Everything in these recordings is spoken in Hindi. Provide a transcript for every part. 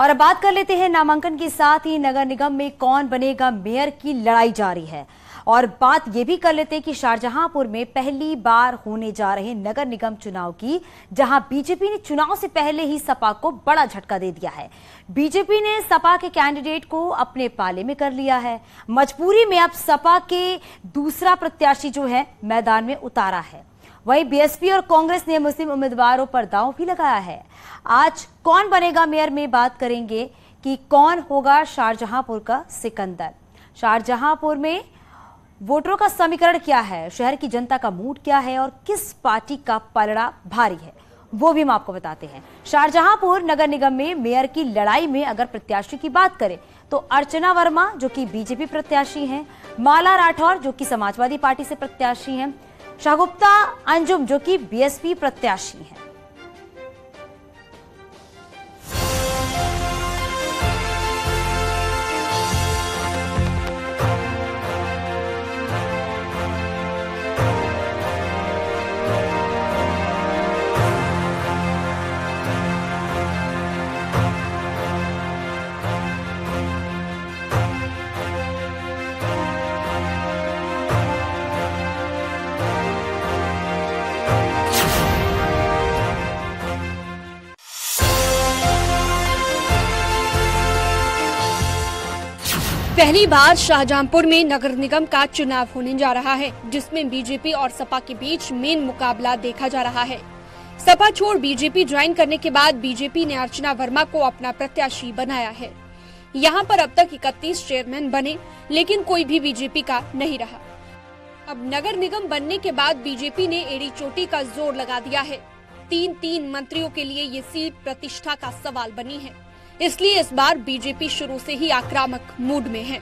और अब बात कर लेते हैं नामांकन के साथ ही नगर निगम में कौन बनेगा मेयर की लड़ाई जारी है। और बात यह भी कर लेते हैं कि शाहजहांपुर में पहली बार होने जा रहे नगर निगम चुनाव की, जहां बीजेपी ने चुनाव से पहले ही सपा को बड़ा झटका दे दिया है। बीजेपी ने सपा के कैंडिडेट को अपने पाले में कर लिया है। मजबूरी में अब सपा के दूसरा प्रत्याशी जो है मैदान में उतारा है। वहीं बीएसपी और कांग्रेस ने मुस्लिम उम्मीदवारों पर दांव भी लगाया है। आज कौन बनेगा मेयर में बात करेंगे कि कौन होगा शाहजहांपुर का सिकंदर। शाहजहांपुर में वोटरों का समीकरण क्या है, शहर की जनता का मूड क्या है और किस पार्टी का पलड़ा भारी है, वो भी हम आपको बताते हैं। शाहजहांपुर नगर निगम में मेयर की लड़ाई में अगर प्रत्याशी की बात करें तो अर्चना वर्मा जो कि बीजेपी प्रत्याशी हैं, माला राठौर जो कि समाजवादी पार्टी से प्रत्याशी हैं, शागुफ्ता अंजुम जो कि बीएसपी प्रत्याशी हैं। पहली बार शाहजहांपुर में नगर निगम का चुनाव होने जा रहा है, जिसमें बीजेपी और सपा के बीच मेन मुकाबला देखा जा रहा है। सपा छोड़ बीजेपी ज्वाइन करने के बाद बीजेपी ने अर्चना वर्मा को अपना प्रत्याशी बनाया है। यहां पर अब तक 31 चेयरमैन बने, लेकिन कोई भी बीजेपी का नहीं रहा। अब नगर निगम बनने के बाद बीजेपी ने एड़ी चोटी का जोर लगा दिया है। 3 मंत्रियों के लिए ये सीट प्रतिष्ठा का सवाल बनी है, इसलिए इस बार बीजेपी शुरू से ही आक्रामक मूड में है।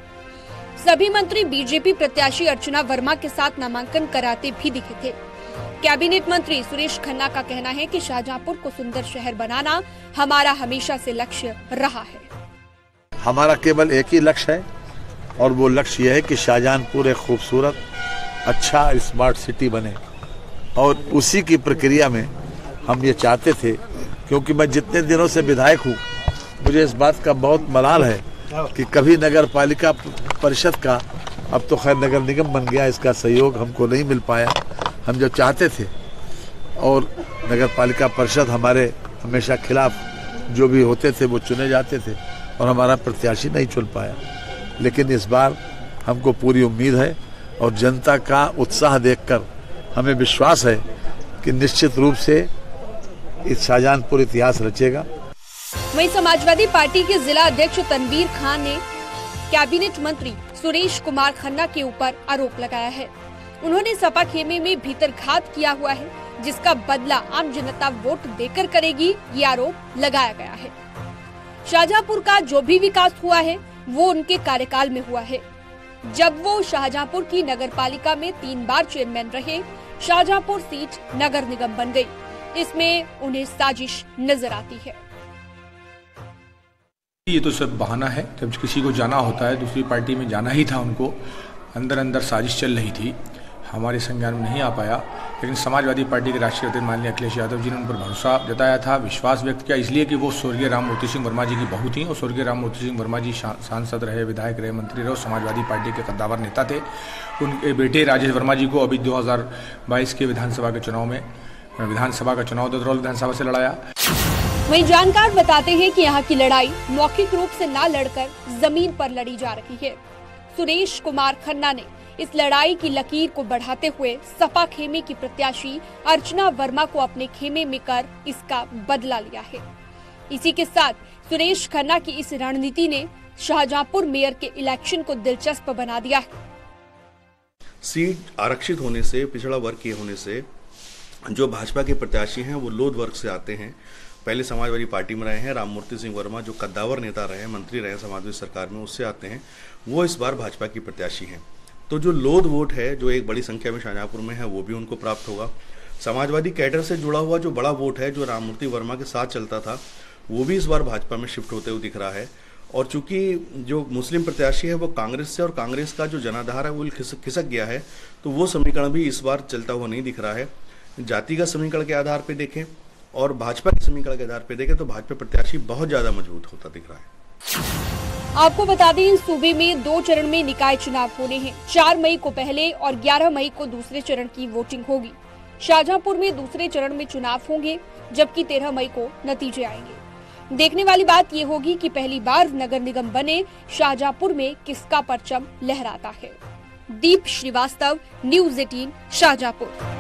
सभी मंत्री बीजेपी प्रत्याशी अर्चना वर्मा के साथ नामांकन कराते भी दिखे थे। कैबिनेट मंत्री सुरेश खन्ना का कहना है कि शाहजहांपुर को सुंदर शहर बनाना हमारा हमेशा से लक्ष्य रहा है। हमारा केवल एक ही लक्ष्य है और वो लक्ष्य यह है कि शाहजहांपुर एक खूबसूरत, अच्छा, स्मार्ट सिटी बने। और उसी की प्रक्रिया में हम ये चाहते थे, क्योंकि मैं जितने दिनों से विधायक हूँ, मुझे इस बात का बहुत मलाल है कि कभी नगर पालिका परिषद का, अब तो खैर नगर निगम बन गया, इसका सहयोग हमको नहीं मिल पाया। हम जो चाहते थे, और नगर पालिका परिषद हमारे हमेशा खिलाफ जो भी होते थे वो चुने जाते थे और हमारा प्रत्याशी नहीं चुन पाया। लेकिन इस बार हमको पूरी उम्मीद है और जनता का उत्साह देखकर हमें विश्वास है कि निश्चित रूप से इस शाहजहांपुर इतिहास रचेगा। वहीं समाजवादी पार्टी के जिला अध्यक्ष तनवीर खान ने कैबिनेट मंत्री सुरेश कुमार खन्ना के ऊपर आरोप लगाया है। उन्होंने सपा खेमे में भीतरघात किया हुआ है, जिसका बदला आम जनता वोट देकर करेगी, ये आरोप लगाया गया है। शाहजहांपुर का जो भी विकास हुआ है वो उनके कार्यकाल में हुआ है। जब वो शाहजहांपुर की नगर पालिका में 3 बार चेयरमैन रहे, शाहजहांपुर सीट नगर निगम बन गई। इसमें उन्हें साजिश नजर आती है। ये तो सब बहाना है। जब किसी को जाना होता है, दूसरी पार्टी में जाना ही था उनको, अंदर अंदर साजिश चल रही थी, हमारे संज्ञान में नहीं आ पाया। लेकिन समाजवादी पार्टी के राष्ट्रीय अध्यक्ष माननीय अखिलेश यादव जी ने उन पर भरोसा जताया था, विश्वास व्यक्त किया, इसलिए कि वो स्वर्गीय राममूर्ति सिंह वर्मा जी की बहू थी और स्वर्गीय राममूर्ति सिंह वर्मा जी सांसद रहे, विधायक रहे, मंत्री रहे और समाजवादी पार्टी के कद्दावर नेता थे। उनके बेटे राजेश वर्मा जी को अभी 2022 के विधानसभा का चुनाव ददरौल विधानसभा से लड़ाया। वहीं जानकार बताते हैं कि यहाँ की लड़ाई मौखिक रूप से न लड़कर जमीन पर लड़ी जा रही है। सुरेश कुमार खन्ना ने इस लड़ाई की लकीर को बढ़ाते हुए सपा खेमे की प्रत्याशी अर्चना वर्मा को अपने खेमे में कर इसका बदला लिया है। इसी के साथ सुरेश खन्ना की इस रणनीति ने शाहजहांपुर मेयर के इलेक्शन को दिलचस्प बना दिया है। सीट आरक्षित होने से, पिछड़ा वर्ग के होने से जो भाजपा के प्रत्याशी हैं वो लोध वर्ग से आते हैं। पहले समाजवादी पार्टी में रहे हैं, राममूर्ति सिंह वर्मा जो कद्दावर नेता रहे, मंत्री रहे समाजवादी सरकार में, उससे आते हैं, वो इस बार भाजपा की प्रत्याशी हैं। तो जो लोध वोट है, जो एक बड़ी संख्या में शाहजहांपुर में है, वो भी उनको प्राप्त होगा। समाजवादी कैडर से जुड़ा हुआ जो बड़ा वोट है, जो राममूर्ति वर्मा के साथ चलता था, वो भी इस बार भाजपा में शिफ्ट होते हुए दिख रहा है। और चूंकि जो मुस्लिम प्रत्याशी है वो कांग्रेस से, और कांग्रेस का जो जनाधार है वो खिसक गया है, तो वो समीकरण भी इस बार चलता हुआ नहीं दिख रहा है। जाति का समीकरण के आधार पर देखें और भाजपा के समीकरण के आधार पर देखें तो भाजपा प्रत्याशी बहुत ज्यादा मजबूत होता दिख रहा है। आपको बता दें, सूबे में 2 चरण में निकाय चुनाव होने हैं। 4 मई को पहले और 11 मई को दूसरे चरण की वोटिंग होगी। शाहजहांपुर में दूसरे चरण में चुनाव होंगे, जबकि 13 मई को नतीजे आएंगे। देखने वाली बात ये होगी कि पहली बार नगर निगम बने शाहजहांपुर में किसका परचम लहराता है। दीप श्रीवास्तव, न्यूज़ 18, शाहजहांपुर।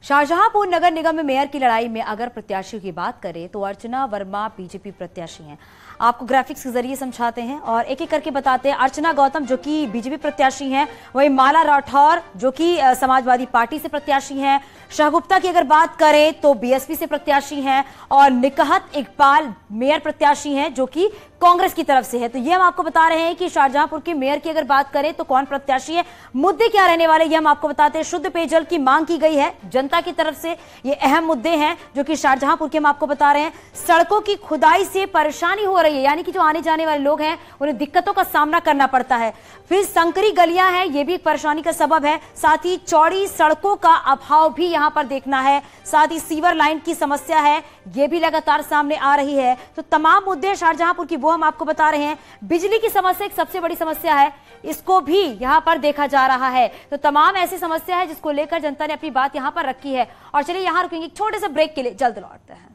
शाहजहांपुर नगर निगम में मेयर की लड़ाई में अगर प्रत्याशियों की बात करें तो अर्चना वर्मा बीजेपी प्रत्याशी हैं। आपको ग्राफिक्स के जरिए समझाते हैं और एक एक करके बताते हैं। अर्चना गौतम जो कि बीजेपी प्रत्याशी हैं, वहीं माला राठौर जो कि समाजवादी पार्टी से प्रत्याशी हैं, शाह गुप्ता की अगर बात करें तो बीएसपी से प्रत्याशी हैं, और निकहत इकबाल मेयर प्रत्याशी हैं जो कि कांग्रेस की तरफ से है। तो ये हम आपको बता रहे हैं कि शाहजहांपुर के मेयर की अगर बात करें तो कौन प्रत्याशी है, मुद्दे क्या रहने वाले, ये हम आपको बताते हैं। शुद्ध पेयजल की मांग की गई है जनता की तरफ से, ये अहम मुद्दे हैं जो कि शाहजहांपुर के हम आपको बता रहे हैं। सड़कों की खुदाई से परेशानी हो रही है, यानी कि जो आने जाने वाले लोग हैं उन्हें दिक्कतों का सामना करना पड़ता है। फिर संकरी गलियां हैं, ये भी एक परेशानी का सबब है। साथ ही चौड़ी सड़कों का अभाव भी यहां पर देखना है। साथ ही सीवर लाइन की समस्या है, ये भी लगातार सामने आ रही है। तो तमाम मुद्दे शाहजहांपुर की वो हम आपको बता रहे हैं। बिजली की समस्या एक सबसे बड़ी समस्या है, इसको भी यहां पर देखा जा रहा है। तो तमाम ऐसी समस्या है जिसको लेकर जनता ने अपनी बात यहां पर रखी है। और चलिए यहां रुकेंगे एक छोटे से ब्रेक के लिए, जल्द लौटते हैं।